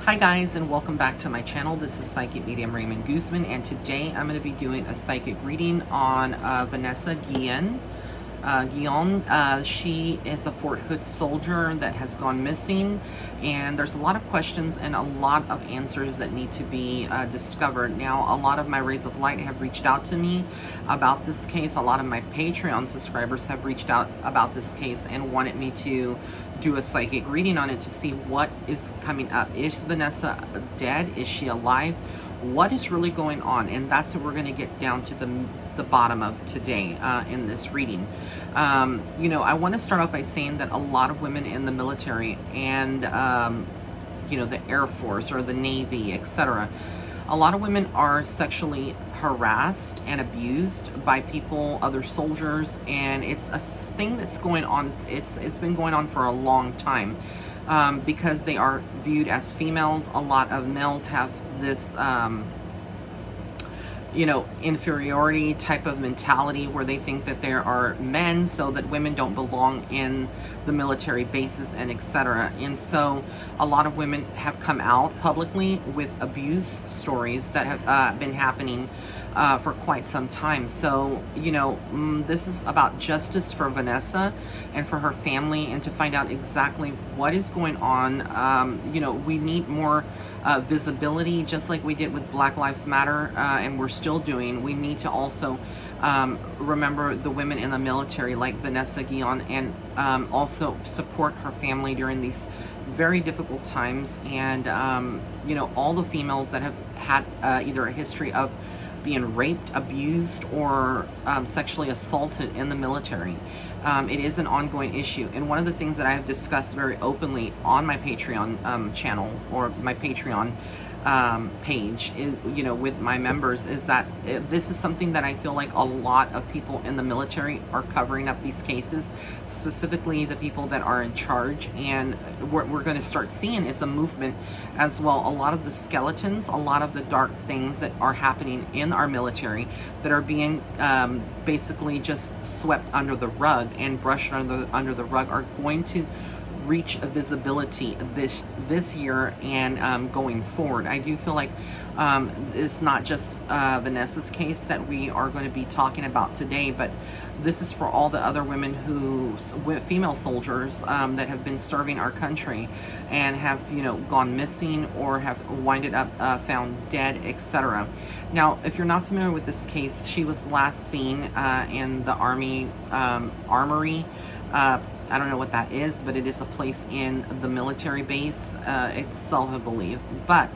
Hi guys, and welcome back to my channel. This is Psychic Medium Raymond Guzman, and today I'm going to be doing a psychic reading on Vanessa Guillen. She is a Fort Hood soldier that has gone missing, and there's a lot of questions and a lot of answers that need to be discovered. Now, a lot of my Rays of Light have reached out to me about this case. A lot of my Patreon subscribers have reached out about this case and wanted me to do a psychic reading on it to see what is coming up. Is Vanessa dead? Is she alive? What is really going on? And that's what we're going to get down to the bottom of today in this reading. I want to start off by saying that a lot of women in the military and the Air Force or the Navy, etc., a lot of women are sexually harassed and abused by people, other soldiers, and it's a thing that's going on. It's been going on for a long time because they are viewed as females. A lot of males have this inferiority type of mentality where they think that there are men, so that women don't belong in the military bases and etc. And so a lot of women have come out publicly with abuse stories that have been happening for quite some time. So, this is about justice for Vanessa and for her family, and to find out exactly what is going on. We need more visibility, just like we did with Black Lives Matter, and we're still doing. We need to also remember the women in the military like Vanessa Guillen, and also support her family during these very difficult times. And all the females that have had either a history of being raped, abused, or sexually assaulted in the military. It is an ongoing issue. And one of the things that I have discussed very openly on my Patreon channel, or my Patreon page, is, with my members, is that this is something that I feel like a lot of people in the military are covering up these cases, specifically the people that are in charge. And what we're going to start seeing is a movement as well. A lot of the skeletons, a lot of the dark things that are happening in our military that are being basically just swept under the rug and brushed under the rug are going to reach a visibility this year and going forward. I do feel like it's not just Vanessa's case that we are going to be talking about today, but this is for all the other women female soldiers that have been serving our country and have gone missing or have winded up found dead, etc. Now, if you're not familiar with this case, she was last seen in the Army Armory. I don't know what that is, but it is a place in the military base itself, I believe. But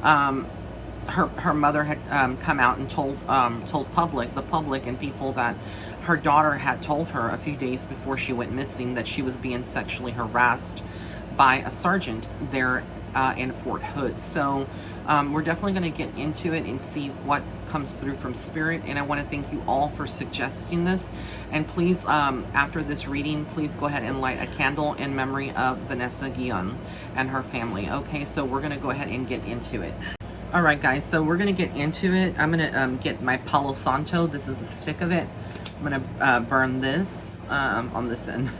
her mother had come out and told the public and people that her daughter had told her a few days before she went missing that she was being sexually harassed by a sergeant there in Fort Hood. So we're definitely going to get into it and see what comes through from Spirit. And I want to thank you all for suggesting this. And please, after this reading, please go ahead and light a candle in memory of Vanessa Guillen and her family. Okay, so we're going to go ahead and get into it. All right, guys, so we're going to get into it. I'm going to get my Palo Santo. This is a stick of it. I'm going to burn this on this end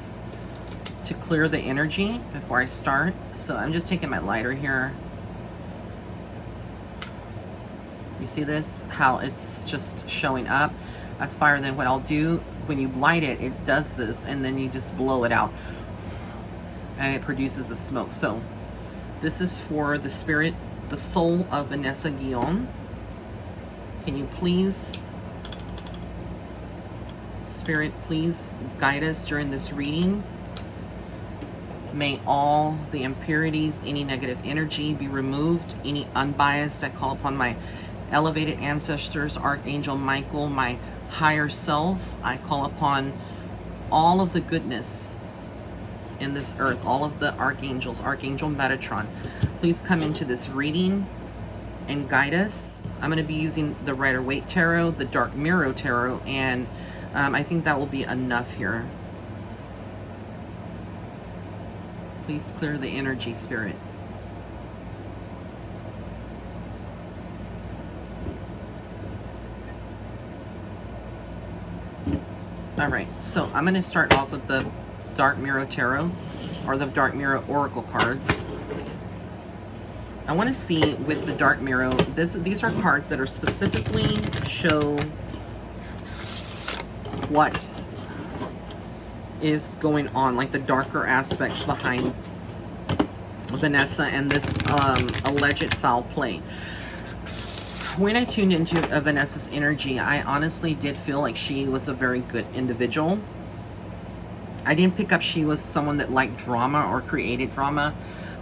to clear the energy before I start. So I'm just taking my lighter here. You see this? How it's just showing up as fire. Then what I'll do, when you light it, it does this, and then you just blow it out, and it produces the smoke. So this is for the spirit, the soul of Vanessa Guillen. Can you please, Spirit, please guide us during this reading? May all the impurities, any negative energy be removed, any unbiased. I call upon my elevated ancestors, Archangel Michael, my higher self. I call upon all of the goodness in this earth, all of the archangels, Archangel Metatron. Please come into this reading and guide us. I'm going to be using the Rider-Waite Tarot, the Dark Mirror Tarot, and I think that will be enough here. Please clear the energy, Spirit. All right, so I'm going to start off with the Dark Mirror Tarot, or the Dark Mirror Oracle cards. I want to see with the dark mirror, these are cards that are specifically show what is going on, like the darker aspects behind Vanessa and this alleged foul play. When I tuned into Vanessa's energy, I honestly did feel like she was a very good individual. I didn't pick up she was someone that liked drama or created drama,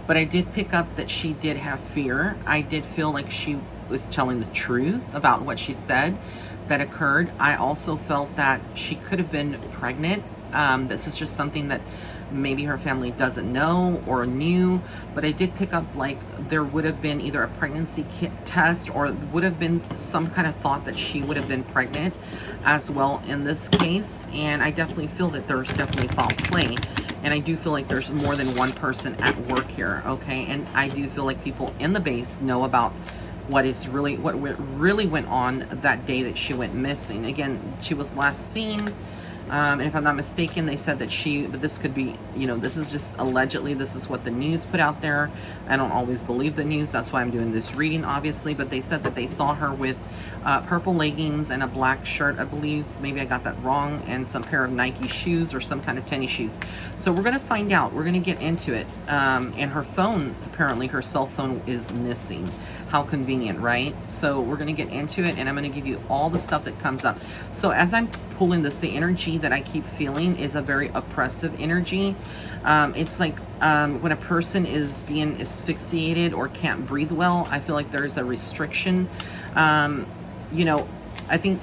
but I did pick up that she did have fear. I did feel like she was telling the truth about what she said that occurred. I also felt that she could have been pregnant. This is just something that maybe her family doesn't know or knew, but I did pick up like there would have been either a pregnancy test or would have been some kind of thought that she would have been pregnant as well in this case. And I definitely feel that there's definitely foul play, and I do feel like there's more than one person at work here, okay? And I do feel like people in the base know about what really went on that day that she went missing. Again, she was last seen. And if I'm not mistaken, they said that this could be, this is just allegedly, this is what the news put out there. I don't always believe the news. That's why I'm doing this reading, obviously. But they said that they saw her with purple leggings and a black shirt, I believe. Maybe I got that wrong. And some pair of Nike shoes or some kind of tennis shoes. So we're going to find out. We're going to get into it. And her phone, apparently her cell phone is missing. How convenient, right? So we're going to get into it, and I'm going to give you all the stuff that comes up. So as I'm pulling this, the energy that I keep feeling is a very oppressive energy. It's like when a person is being asphyxiated or can't breathe well, I feel like there's a restriction. I think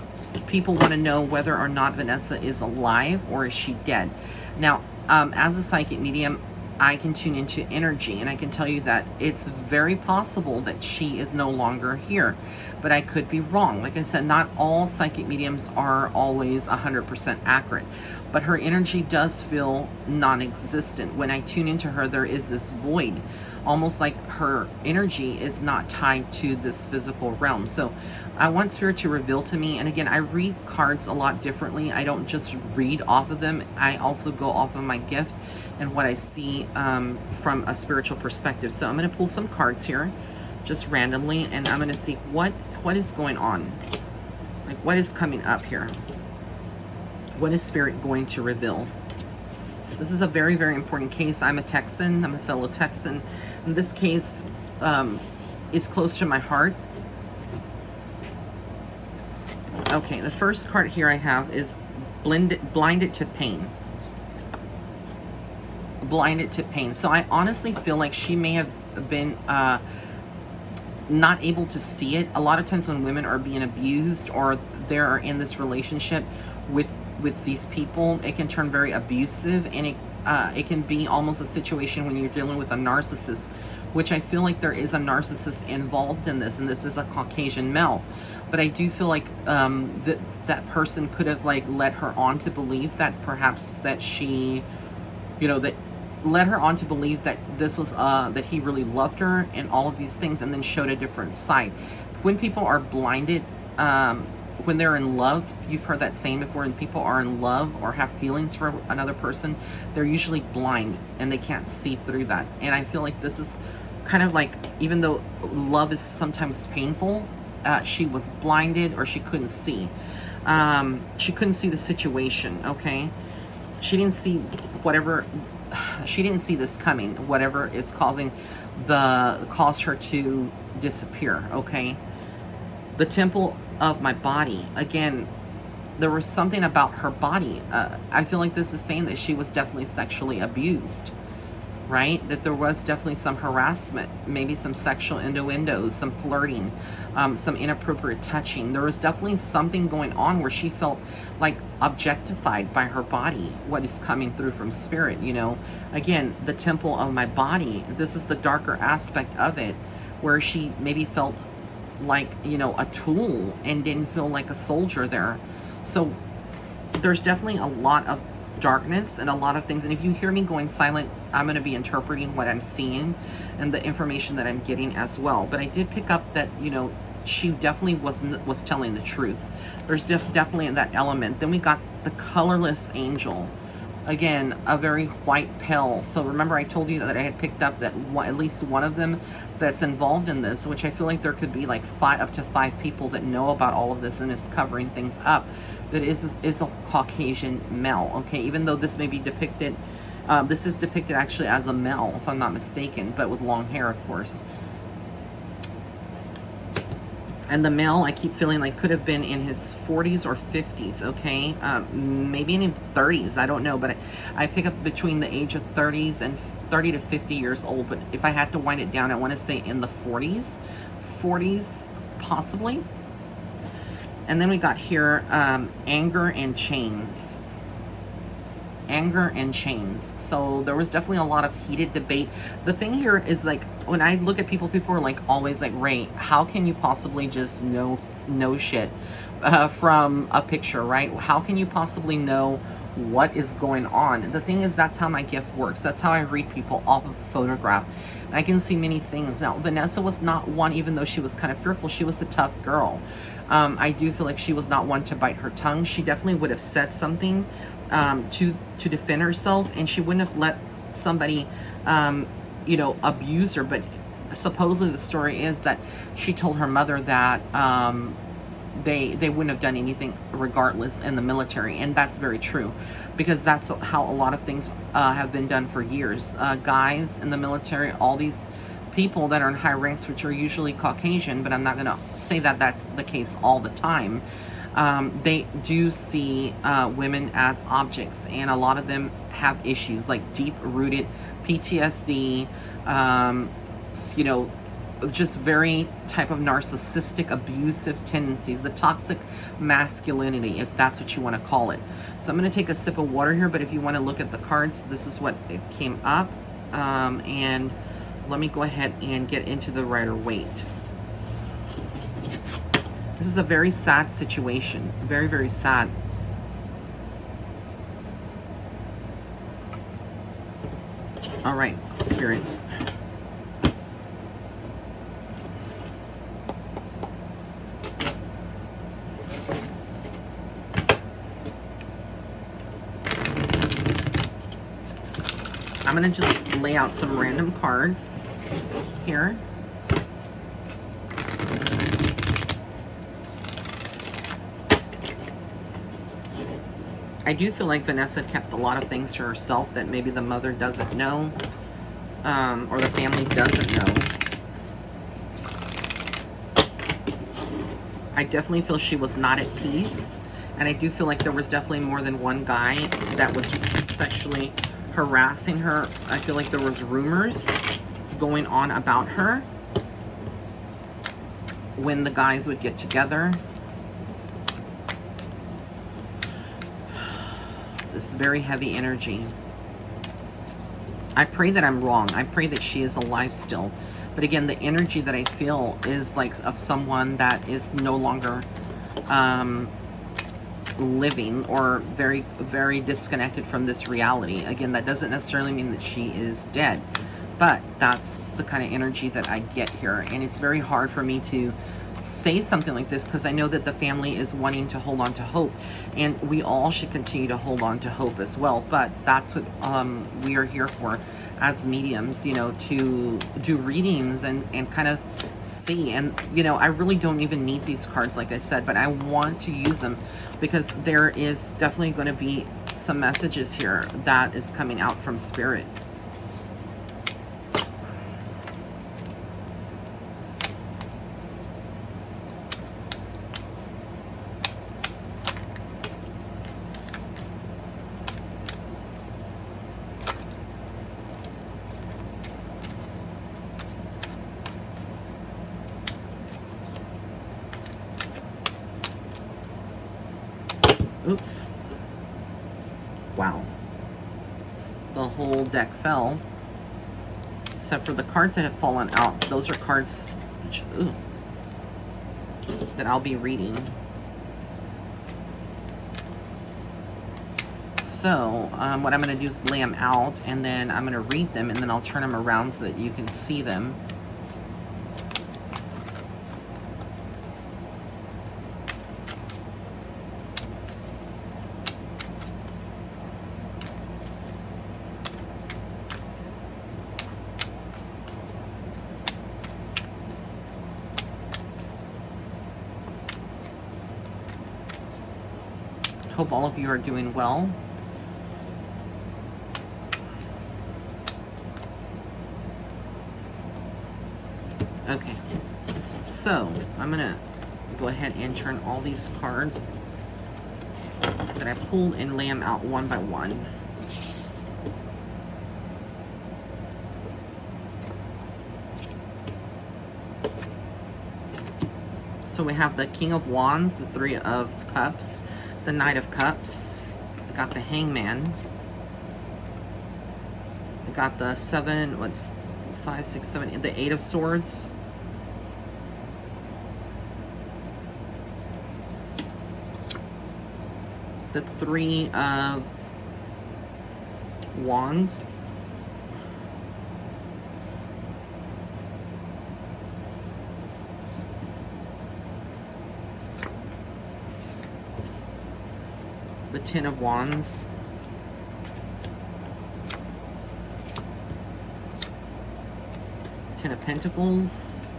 people want to know whether or not Vanessa is alive or is she dead. Now, as a psychic medium, I can tune into energy, and I can tell you that it's very possible that she is no longer here, but I could be wrong. Like I said, not all psychic mediums are always 100% accurate, but her energy does feel non-existent. When I tune into her, there is this void, almost like her energy is not tied to this physical realm. So I want Spirit to reveal to me, and again, I read cards a lot differently. I don't just read off of them. I also go off of my gift and what I see from a spiritual perspective. So I'm going to pull some cards here just randomly, and I'm going to see what is going on. Like, what is coming up here? What is Spirit going to reveal? This is a very, very important case. I'm a Texan. I'm a fellow Texan. And this case is close to my heart. Okay, the first card here I have is blinded to pain. Blinded to pain. So I honestly feel like she may have been not able to see it. A lot of times when women are being abused or they're in this relationship with these people, it can turn very abusive, and it can be almost a situation when you're dealing with a narcissist, which I feel like there is a narcissist involved in this, and this is a Caucasian male. But I do feel like that person could have like led her on to believe that perhaps that she, that led her on to believe that this was that he really loved her and all of these things, and then showed a different side. When people are blinded, when they're in love, you've heard that saying before, when people are in love or have feelings for another person, they're usually blind and they can't see through that. And I feel like this is kind of like, even though love is sometimes painful, she was blinded, or she couldn't see. She couldn't see the situation, okay? She didn't see this coming, whatever is caused her to disappear, okay? The temple of my body. Again, there was something about her body. I feel like this is saying that she was definitely sexually abused, right? That there was definitely some harassment, maybe some sexual innuendos, some flirting, some inappropriate touching. There was definitely something going on where she felt like objectified by her body, what is coming through from Spirit, Again, the temple of my body. This is the darker aspect of it, where she maybe felt like, a tool and didn't feel like a soldier there. So there's definitely a lot of darkness and a lot of things. And if you hear me going silent, I'm going to be interpreting what I'm seeing and the information that I'm getting as well. But I did pick up that, she definitely was telling the truth. There's definitely that element. Then we got the Colorless Angel. Again, a very white pill. So remember I told you that I had picked up that at least one of them that's involved in this, which I feel like there could be like up to five people that know about all of this and is covering things up, that is a Caucasian male. Okay, even though this may be depicted, this is depicted actually as a male, if I'm not mistaken, but with long hair, of course. And the male, I keep feeling like could have been in his 40s or 50s, okay? Maybe in his 30s, I don't know. But I pick up between the age of 30s and 30 to 50 years old. But if I had to wind it down, I want to say in the 40s. 40s, possibly. And then we got here, anger and chains. Anger and chains. So there was definitely a lot of heated debate. The thing here is, like, when I look at people are like always like, Ray, how can you possibly just know shit from a picture, right? How can you possibly know what is going on? The thing is, that's how my gift works. That's how I read people off of a photograph. And I can see many things. Now, Vanessa was not one, even though she was kind of fearful, she was the tough girl. I do feel like she was not one to bite her tongue. She definitely would have said something to defend herself, and she wouldn't have let somebody, you know, abuse her. But supposedly the story is that she told her mother that they wouldn't have done anything regardless in the military, and that's very true, because that's how a lot of things have been done for years. Guys in the military, all these people that are in high ranks, which are usually Caucasian, but I'm not going to say that that's the case all the time. They do see women as objects, and a lot of them have issues like deep-rooted PTSD, you know, just very type of narcissistic, abusive tendencies, the toxic masculinity, if that's what you want to call it. So I'm going to take a sip of water here, but if you want to look at the cards, this is what it came up. And let me go ahead and get into the Rider-Waite. This is a very sad situation. Very, very sad. All right, Spirit. I'm going to just lay out some random cards here. I do feel like Vanessa kept a lot of things to herself that maybe the mother doesn't know, or the family doesn't know. I definitely feel she was not at peace, and I do feel like there was definitely more than one guy that was sexually harassing her. I feel like there was rumors going on about her when the guys would get together. This very heavy energy. I pray that I'm wrong. I pray that she is alive still. But again, the energy that I feel is like of someone that is no longer living, or very, very disconnected from this reality. Again, that doesn't necessarily mean that she is dead, but that's the kind of energy that I get here. And it's very hard for me to say something like this, because I know that the family is wanting to hold on to hope, and we all should continue to hold on to hope as well. But that's what we are here for as mediums, you know, to do readings and kind of see. And, you know, I really don't even need these cards, like I said, but I want to use them because there is definitely going to be some messages here that is coming out from Spirit. Oops. Wow. The whole deck fell. Except for the cards that have fallen out. Those are cards which, that I'll be reading. So, what I'm going to do is lay them out, and then I'm going to read them, and then I'll turn them around so that you can see them. hope all of you are doing well. Okay, so I'm gonna go ahead and turn all these cards that I pulled and lay them out one by one. So we have the King of Wands, the Three of Cups, the Knight of Cups. I got the Hangman. I got the 7, what's 5, 6, 7, the 8 of Swords. The 3 of Wands. The 10 of Wands. Ten of Pentacles.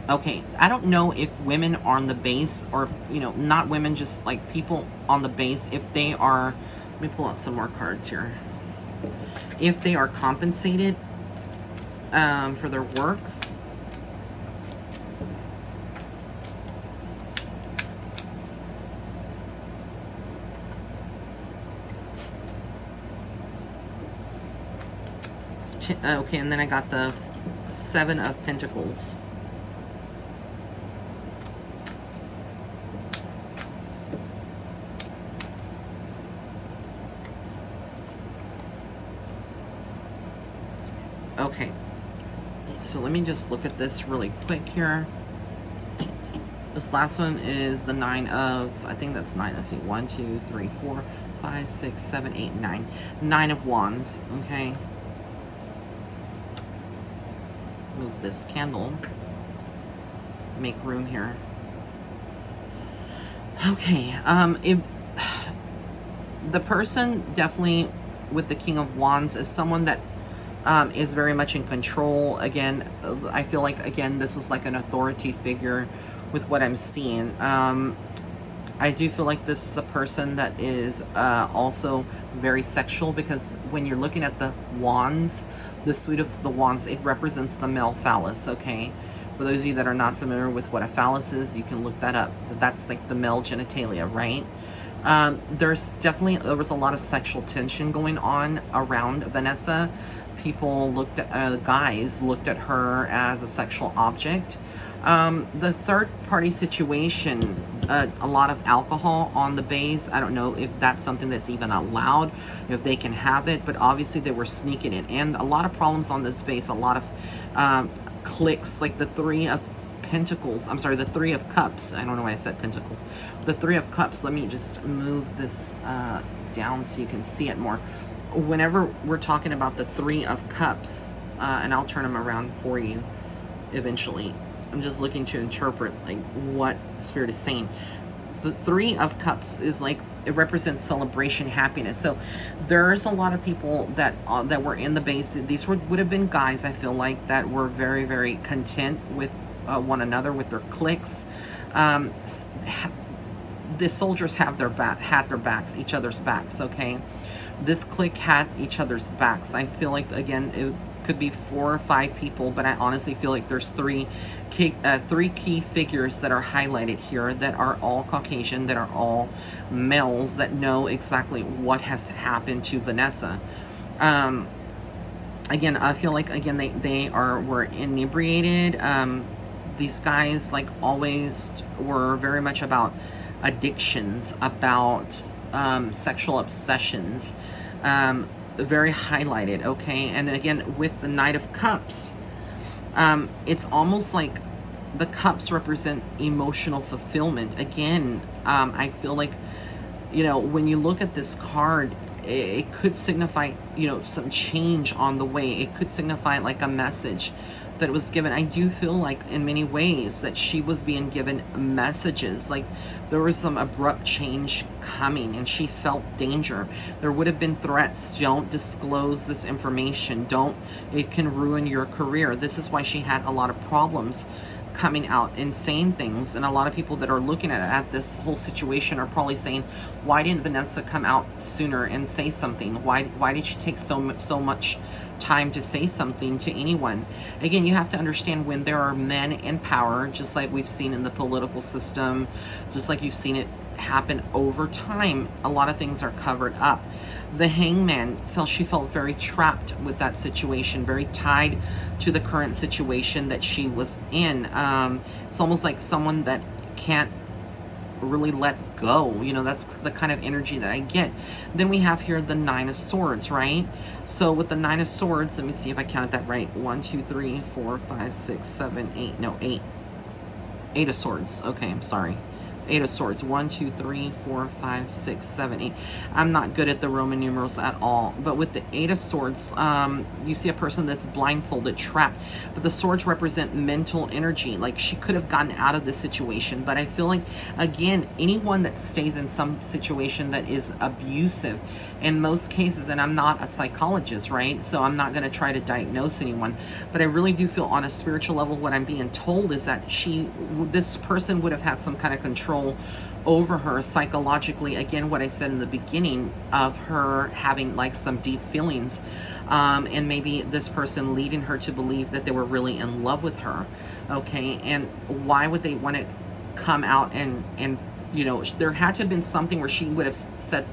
Okay, I don't know if women are on the base, or, you know, not women, just like people on the base, if they are, let me pull out some more cards here. If they are compensated for their work. Okay, and then I got the 7 of Pentacles. Okay, so let me just look at this really quick here. This last one is the 9 of, I think that's 9, let's see, 1, 2, 3, 4, 5, 6, 7, 8, 9. 9 of Wands, okay. Move this candle, make room here. Okay, the person definitely with the King of Wands is someone that is very much in control. Again, I feel like, again, this was like an authority figure with what I'm seeing. I do feel like this is a person that is also very sexual, because when you're looking at the wands, the suite of the wands, it represents the male phallus, okay? For those of you that are not familiar with what a phallus is, you can look that up. That's like the male genitalia, right? There was a lot of sexual tension going on around Vanessa. People looked at, guys looked at her as a sexual object. The third party situation, a lot of alcohol on the base. I don't know if that's something that's even allowed, if they can have it, but obviously they were sneaking it. And a lot of problems on this base, a lot of clicks, like the 3 of Pentacles. I'm sorry, the 3 of Cups. I don't know why I said Pentacles. The 3 of Cups, let me just move this down so you can see it more. Whenever we're talking about the 3 of Cups, and I'll turn them around for you eventually. I'm just looking to interpret like what Spirit is saying. The 3 of Cups is like, it represents celebration, happiness. So there's a lot of people that that were in the base. These would have been guys, I feel like, that were very, very content with one another, with their cliques. The soldiers had their backs, each other's backs, okay? This clique had each other's backs. I feel like, again, it could be 4 or 5 people, but I honestly feel like there's 3 key figures that are highlighted here that are all Caucasian, that are all males, that know exactly what has happened to Vanessa. Again, I feel like, again, they were inebriated. These guys, like always, were very much about addictions, about sexual obsessions, very highlighted, okay? And again, with the Knight of Cups, it's almost like the cups represent emotional fulfillment. Again, I feel like, you know, when you look at this card, it could signify, you know, some change on the way. It could signify like a message that was given. I do feel like in many ways that she was being given messages, like there was some abrupt change coming and she felt danger. There would have been threats. Don't disclose this information. Don't, it can ruin your career. This is why she had a lot of problems coming out and saying things. And a lot of people that are looking at this whole situation are probably saying, why didn't Vanessa come out sooner and say something? Why did she take so much time to say something to anyone? Again, you have to understand, when there are men in power, just like we've seen in the political system, just like you've seen it happen over time, a lot of things are covered up. The Hangman she felt very trapped with that situation, very tied to the current situation that she was in. It's almost like someone that can't really let go. You know, that's the kind of energy that I get. Then we have here the Nine of Swords, right? So with the Nine of Swords, let me see if I counted that right. 1, 2, 3, 4, 5, 6, 7, 8. No, 8. 8 of Swords. Okay, I'm sorry. 8 of Swords. 1, 2, 3, 4, 5, 6, 7, 8. I'm not good at the Roman numerals at all. But with the 8 of Swords, you see a person that's blindfolded, trapped. But the swords represent mental energy. Like, she could have gotten out of this situation. But I feel like, again, anyone that stays in some situation that is abusive, in most cases, and I'm not a psychologist, right? So I'm not going to try to diagnose anyone. But I really do feel, on a spiritual level, what I'm being told is that this person would have had some kind of control over her psychologically. Again, what I said in the beginning of her having like some deep feelings, and maybe this person leading her to believe that they were really in love with her. Okay, and why would they want to come out and you know, there had to have been something where she would have said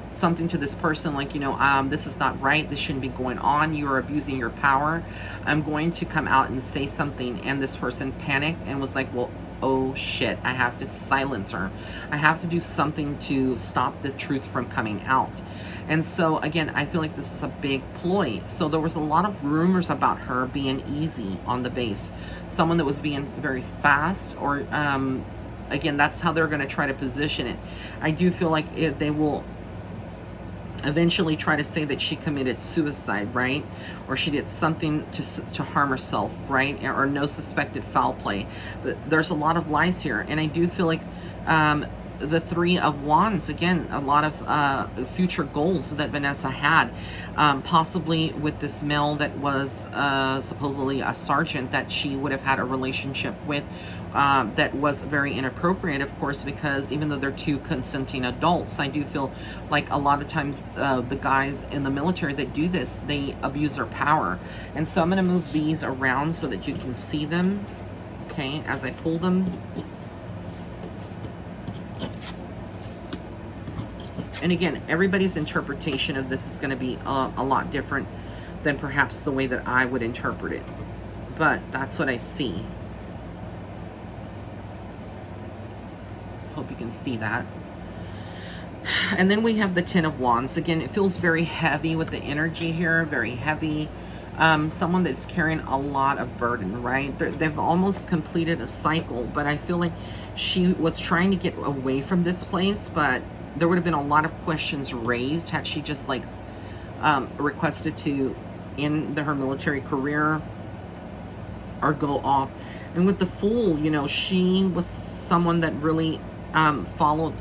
something to this person like, you know, this is not right, this shouldn't be going on, you are abusing your power, I'm going to come out and say something. And this person panicked and was like, well, oh shit, I have to silence her, I have to do something to stop the truth from coming out. And so again, I feel like this is a big ploy. So there was a lot of rumors about her being easy on the base, someone that was being very fast, or again, that's how they're going to try to position it. I do feel like they will eventually try to say that she committed suicide, right? Or she did something to harm herself, right? Or no suspected foul play. But there's a lot of lies here. And I do feel like the Three of Wands, again, a lot of future goals that Vanessa had, possibly with this male that was supposedly a sergeant that she would have had a relationship with, that was very inappropriate, of course, because even though they're two consenting adults, I do feel like a lot of times the guys in the military that do this, they abuse their power. And so I'm going to move these around so that you can see them, okay, as I pull them. And again, everybody's interpretation of this is going to be a lot different than perhaps the way that I would interpret it. But that's what I see. Hope you can see that. And then we have the Ten of Wands. Again, it feels very heavy with the energy here, very heavy. Someone that's carrying a lot of burden, right? They've almost completed a cycle, but I feel like she was trying to get away from this place, but there would have been a lot of questions raised had she just like requested to end her military career or go off. And with the Fool, you know, she was someone that really followed,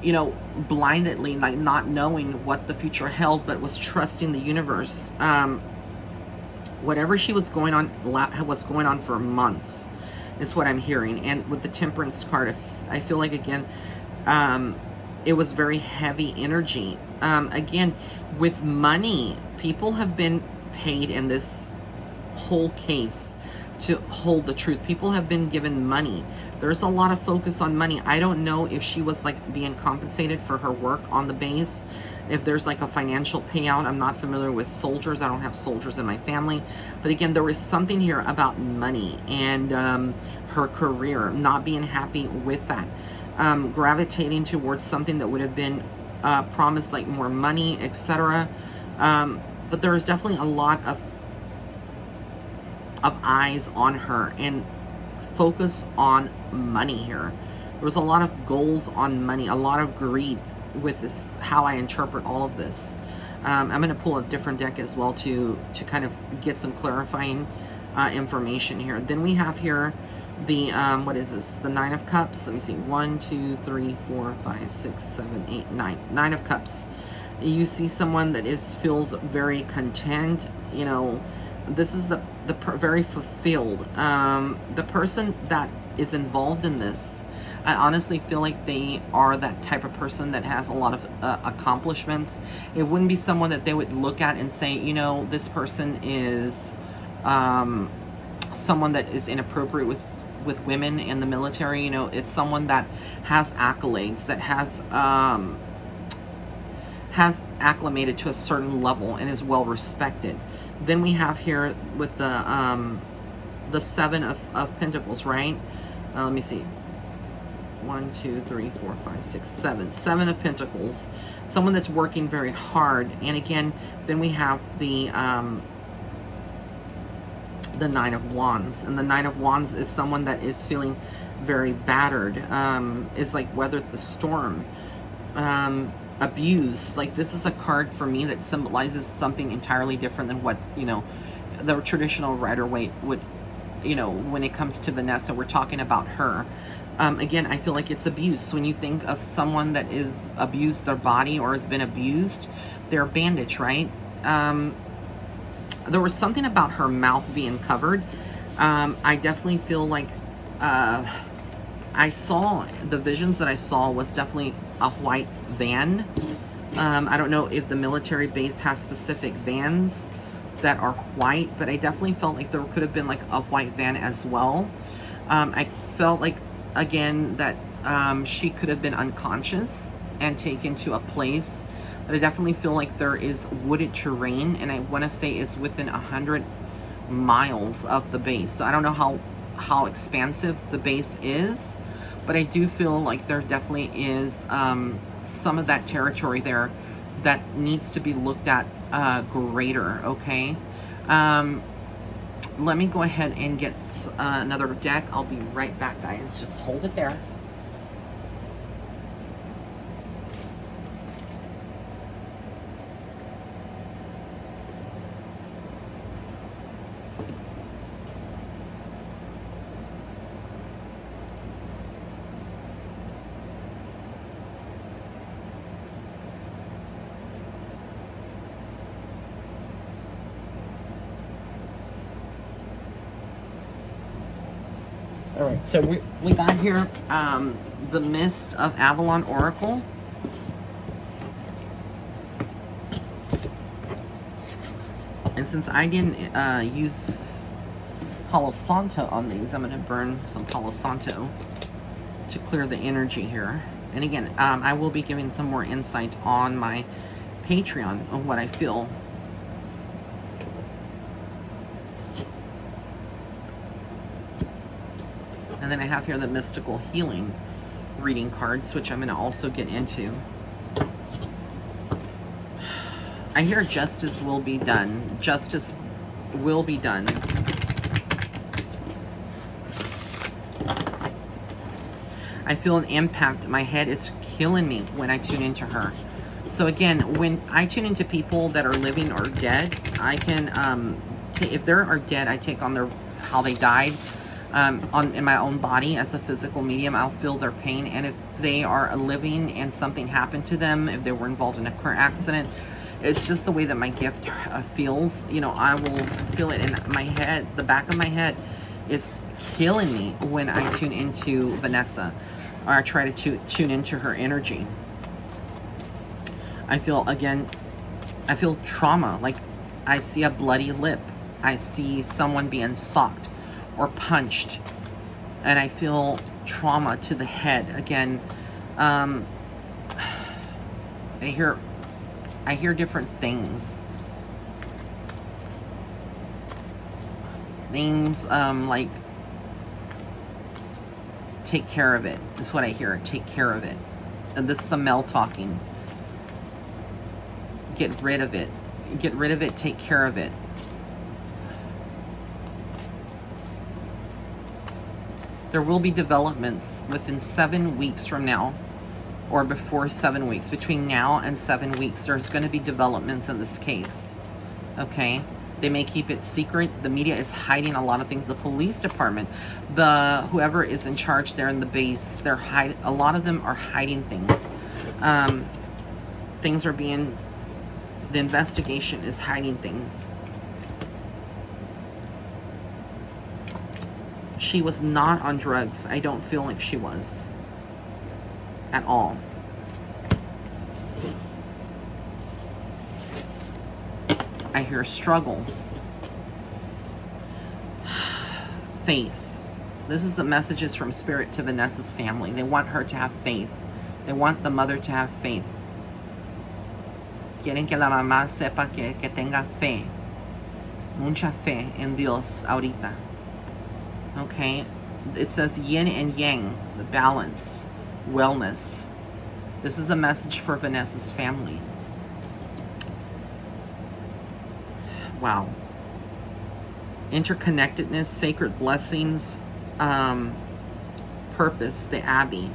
you know, blindly, like not knowing what the future held, but was trusting the universe. Whatever she was going on for months, is what I'm hearing. And with the Temperance card, I feel like, again, it was very heavy energy. Again, with money, people have been paid in this whole case to hold the truth. People have been given money. There's a lot of focus on money. I don't know if she was like being compensated for her work on the base, if there's like a financial payout. I'm not familiar with soldiers. I don't have soldiers in my family. But again, there was something here about money and her career, not being happy with that. Gravitating towards something that would have been promised, like more money, etc. But there was definitely a lot of eyes on her and focus on money here. There was a lot of goals on money, a lot of greed with this, how I interpret all of this. I'm going to pull a different deck as well to kind of get some clarifying information here. Then we have here the what is this, the Nine of Cups. Let me see, 1, 2, 3, 4, 5, 6, 7, 8, 9. Nine of Cups. You see someone that feels very content, you know, this is very fulfilled. The person that is involved in this, I honestly feel like they are that type of person that has a lot of accomplishments. It wouldn't be someone that they would look at and say, you know, this person is someone that is inappropriate with women in the military. You know, it's someone that has accolades, that has acclimated to a certain level and is well respected. Then we have here with the Seven of Pentacles, right? Let me see. 1, 2, 3, 4, 5, 6, 7. Seven of Pentacles. Someone that's working very hard. And again, then we have the Nine of Wands. And the Nine of Wands is someone that is feeling very battered. Is like weathered the storm. Abuse. Like, this is a card for me that symbolizes something entirely different than what, you know, the traditional Rider-Waite would, you know, when it comes to Vanessa. We're talking about her. Again, I feel like it's abuse. When you think of someone that is abused their body or has been abused, they're bandaged, right? There was something about her mouth being covered. I definitely feel like I saw, the visions that I saw was definitely a white van. I don't know if the military base has specific vans that are white, but I definitely felt like there could have been like a white van as well. I felt like, again, that she could have been unconscious and taken to a place. But I definitely feel like there is wooded terrain, and I want to say it's within 100 miles of the base. So I don't know how expansive the base is, but I do feel like there definitely is some of that territory there that needs to be looked at greater, okay? Let me go ahead and get another deck. I'll be right back, guys. Just hold it there. All right, so we got here the Mist of Avalon Oracle. And since I didn't use Palo Santo on these, I'm going to burn some Palo Santo to clear the energy here. And again, I will be giving some more insight on my Patreon on what I feel. And then I have here the Mystical Healing reading cards, which I'm going to also get into. I hear justice will be done. Justice will be done. I feel an impact. My head is killing me when I tune into her. So again, when I tune into people that are living or dead, I can, if they are dead, I take on how they died. In my own body as a physical medium, I'll feel their pain. And if they are living and something happened to them, if they were involved in a car accident, it's just the way that my gift feels. You know, I will feel it in my head. The back of my head is killing me when I tune into Vanessa, or I try to tune into her energy. I feel, again, I feel trauma. Like, I see a bloody lip. I see someone being socked or punched, and I feel trauma to the head. Again, I hear different things. Things like, take care of it. That's what I hear. Take care of it. And this is some Mel talking. Get rid of it. Get rid of it. Take care of it. There will be developments within 7 weeks from now, or before 7 weeks. Between now and 7 weeks, there's going to be developments in this case. Okay? They may keep it secret. The media is hiding a lot of things. The police department, whoever is in charge there in the base, a lot of them are hiding things. Things are being, the investigation is hiding things. she was not on drugs. I don't feel like she was at all. I hear struggles. Faith. This is the messages from Spirit to Vanessa's family. They want her to have faith. They want the mother to have faith. Quieren que la mamá sepa que tenga fe. Mucha fe en Dios ahorita. Okay? It says yin and yang, the balance, wellness. This is a message for Vanessa's family. Wow. Interconnectedness, sacred blessings, purpose, the Abbey.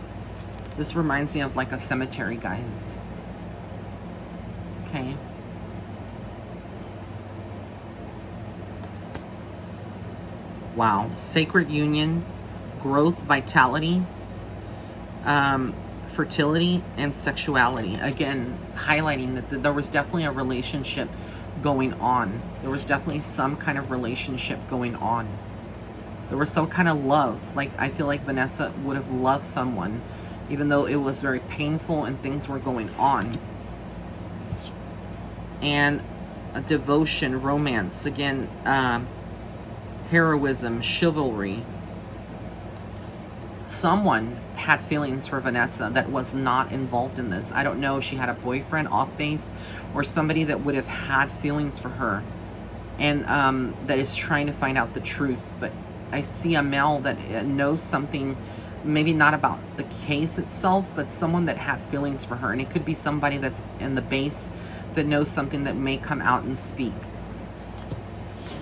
This reminds me of like a cemetery, guys. Okay. Wow. Sacred union, growth, vitality, fertility, and sexuality. Again, highlighting that there was definitely a relationship going on. There was definitely some kind of relationship going on. There was some kind of love. Like, I feel like Vanessa would have loved someone, even though it was very painful and things were going on. And a devotion, romance, again, heroism, chivalry. Someone had feelings for Vanessa that was not involved in this. I don't know if she had a boyfriend off base or somebody that would have had feelings for her and that is trying to find out the truth. But I see a male that knows something, maybe not about the case itself, but someone that had feelings for her. And it could be somebody that's in the base that knows something that may come out and speak.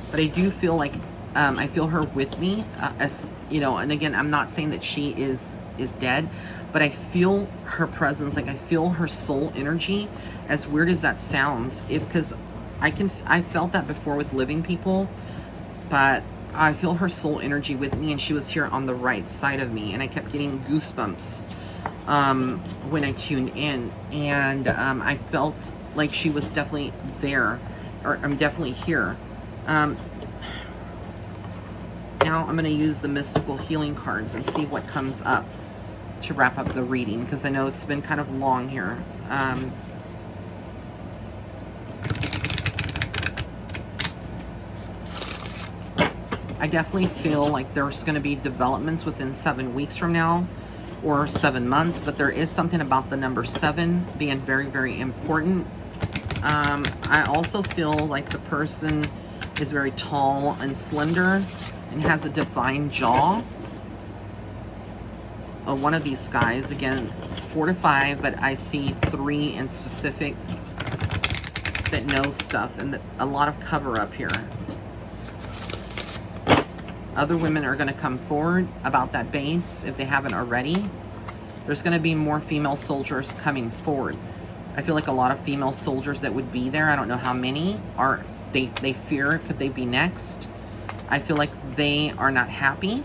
But I do feel like I feel her with me, as you know. And again, I'm not saying that she is dead, but I feel her presence. Like, I feel her soul energy. As weird as that sounds, because I felt that before with living people, but I feel her soul energy with me, and she was here on the right side of me, and I kept getting goosebumps when I tuned in, and I felt like she was definitely there, or I'm definitely here. Now I'm going to use the mystical healing cards and see what comes up to wrap up the reading, because I know it's been kind of long here. I definitely feel like there's going to be developments within 7 weeks from now, or 7 months, but there is something about the number 7 being very, very important. I also feel like the person is very tall and slender and has a defined jaw. One of these guys, again, 4 to 5, but I see 3 in specific that know stuff, and a lot of cover up here. Other women are going to come forward about that base if they haven't already. There's going to be more female soldiers coming forward. I feel like a lot of female soldiers that would be there, I don't know how many, are they fear could they be next. I feel like they are not happy.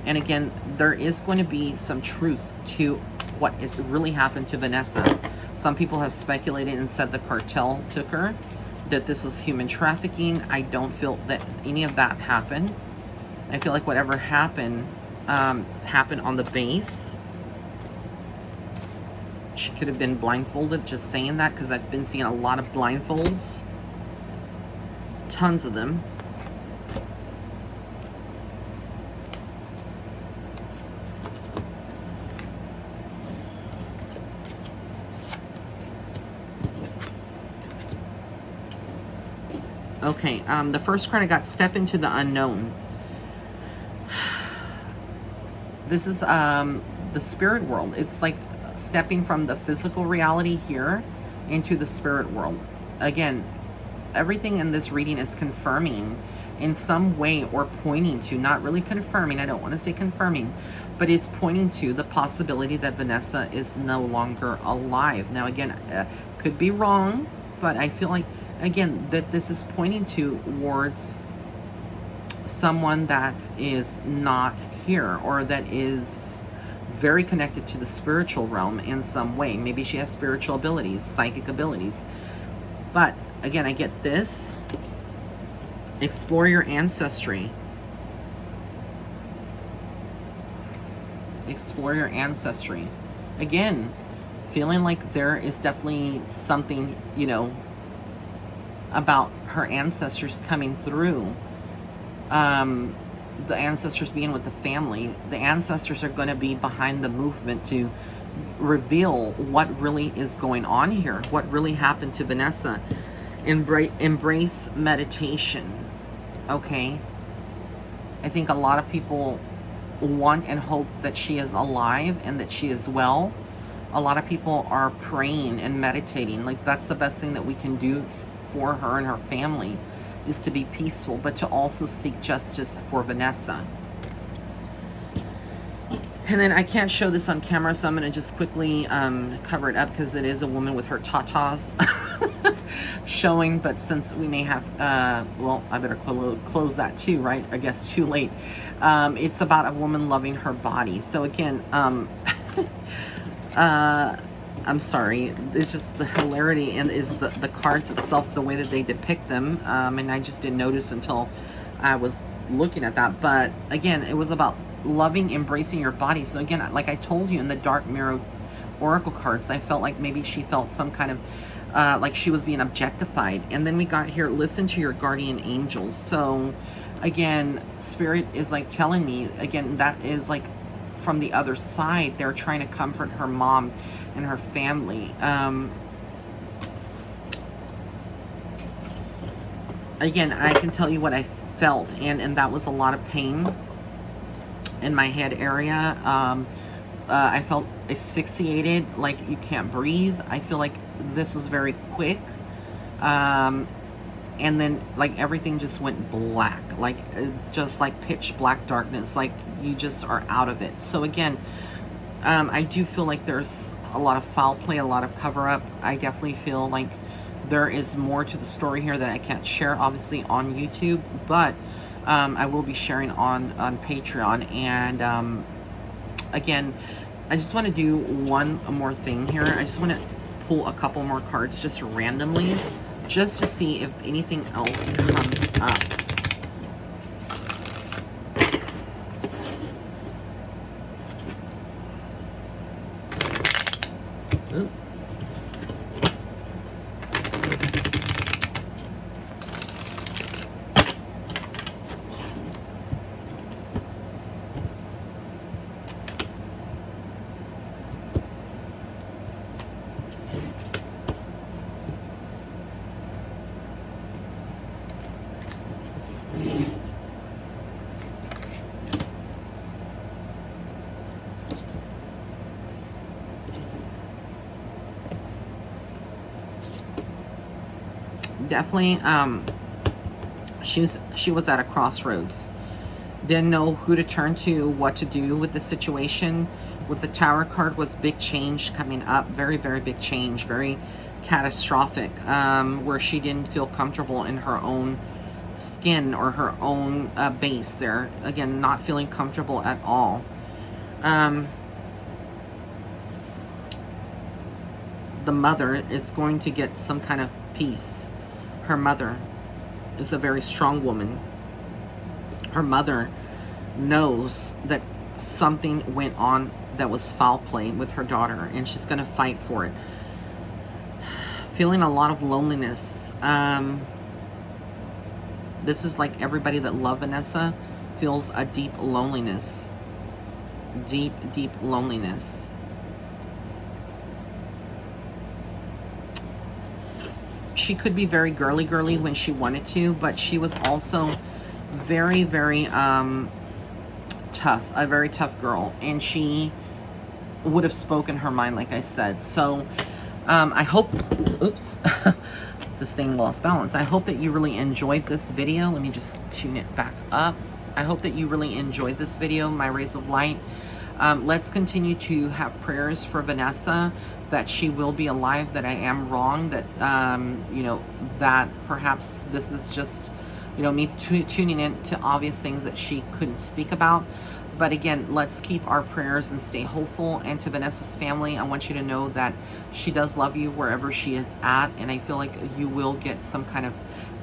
And again, there is going to be some truth to what is really happened to Vanessa. Some people have speculated and said the cartel took her, that this was human trafficking. I don't feel that any of that happened. I feel like whatever happened, happened on the base. She could have been blindfolded, just saying that, because I've been seeing a lot of blindfolds. Tons of them. Okay, the first card I got, step into the unknown. This is the spirit world. It's like stepping from the physical reality here into the spirit world. Again, everything in this reading is confirming in some way, or pointing to, not really confirming, I don't want to say confirming, but is pointing to the possibility that Vanessa is no longer alive. Now again, could be wrong, but I feel like, again, that this is pointing towards someone that is not here, or that is very connected to the spiritual realm in some way. Maybe she has spiritual abilities, psychic abilities. But again, I get this. Explore your ancestry. explore your ancestry. Again, feeling like there is definitely something, you know, about her ancestors coming through. The ancestors being with the family. The ancestors are going to be behind the movement to reveal what really is going on here, what really happened to Vanessa. Embrace meditation. Okay, I think a lot of people want and hope that she is alive and that she is well. A lot of people are praying and meditating. Like, that's the best thing that we can do for her and her family, is to be peaceful, but to also seek justice for Vanessa. And then I can't show this on camera, so I'm going to just quickly cover it up, because it is a woman with her tatas showing. But since we may have, well, I better close that too, right? I guess too late. It's about a woman loving her body. So again, I'm sorry, it's just the hilarity and is the cards itself, the way that they depict them. And I just didn't notice until I was looking at that. But again, it was about loving, embracing your body. So again, like I told you in the Dark Mirror Oracle cards, I felt like maybe she felt some kind of like she was being objectified. And then we got here, listen to your guardian angels. So again, Spirit is like telling me, again, that is like from the other side. They're trying to comfort her mom and her family. Again, I can tell you what I felt, and that was a lot of pain in my head area. I felt asphyxiated, like you can't breathe. I feel like this was very quick. And then like everything just went black, like just like pitch black darkness, like you just are out of it. So again, I do feel like there's a lot of foul play, a lot of cover up. I definitely feel like there is more to the story here that I can't share obviously on YouTube, but I will be sharing on Patreon. And again, I just want to do one more thing here. I just want to pull a couple more cards just randomly, just to see if anything else comes up. Ooh. Definitely, she was at a crossroads. Didn't know who to turn to, what to do with the situation. With the Tower card was big change coming up, very, very big change, very catastrophic, where she didn't feel comfortable in her own skin or her own base there. Again, not feeling comfortable at all. The mother is going to get some kind of peace. Her mother is a very strong woman. Her mother knows that something went on that was foul play with her daughter, and she's going to fight for it. Feeling a lot of loneliness. This is like everybody that loved Vanessa feels a deep loneliness. Deep, deep loneliness. She could be very girly when she wanted to, but she was also very, very tough, a very tough girl, and she would have spoken her mind, like I said. So I hope, oops, this thing lost balance. I hope that you really enjoyed this video. Let me just tune it back up. I hope that you really enjoyed this video, my rays of light. Let's continue to have prayers for Vanessa, that she will be alive, that I am wrong, that, you know, that perhaps this is just, you know, me tuning in to obvious things that she couldn't speak about. But again, let's keep our prayers and stay hopeful. And to Vanessa's family, I want you to know that she does love you wherever she is at. And I feel like you will get some kind of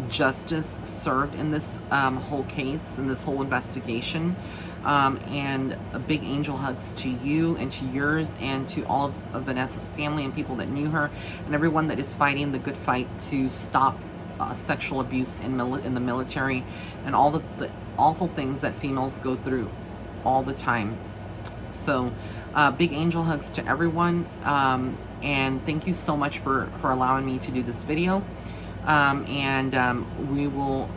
justice served in this whole case, in this whole investigation. And a big angel hugs to you and to yours and to all of Vanessa's family and people that knew her and everyone that is fighting the good fight to stop sexual abuse in the military and all the awful things that females go through all the time. So big angel hugs to everyone, and thank you so much for allowing me to do this video. We will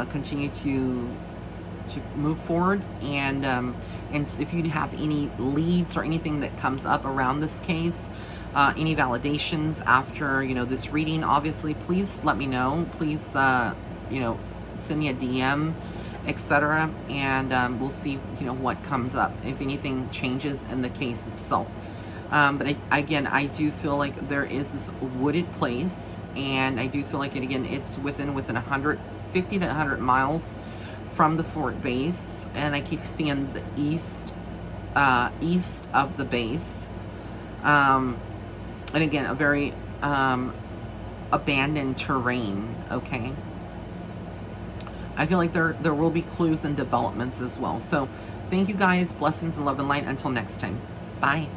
continue to move forward, and if you have any leads or anything that comes up around this case, any validations after this reading, obviously, please let me know. Please send me a DM, etc., and we'll see what comes up, if anything changes in the case itself. But again, I do feel like there is this wooded place, and I do feel like it's within 150 to 100 miles from the fort base, and I keep seeing the east of the base, and again, a very abandoned terrain. Okay, I feel like there will be clues and developments as well. So thank you guys, blessings and love and light. Until next time, bye.